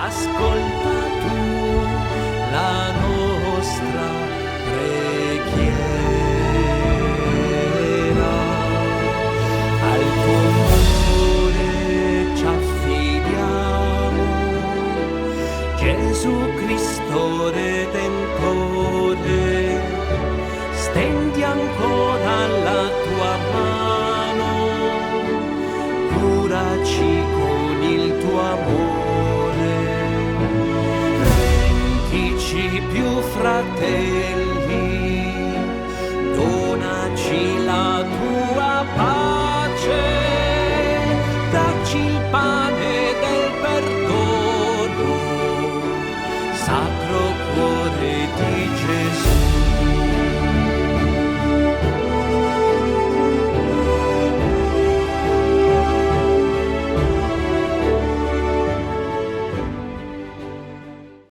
ascolta tu la nostra preghiera. Al tuo amore ci affidiamo, Gesù Cristo Redentore, stendi ancora la tua mano, curaci con il tuo amore, rendici più fratelli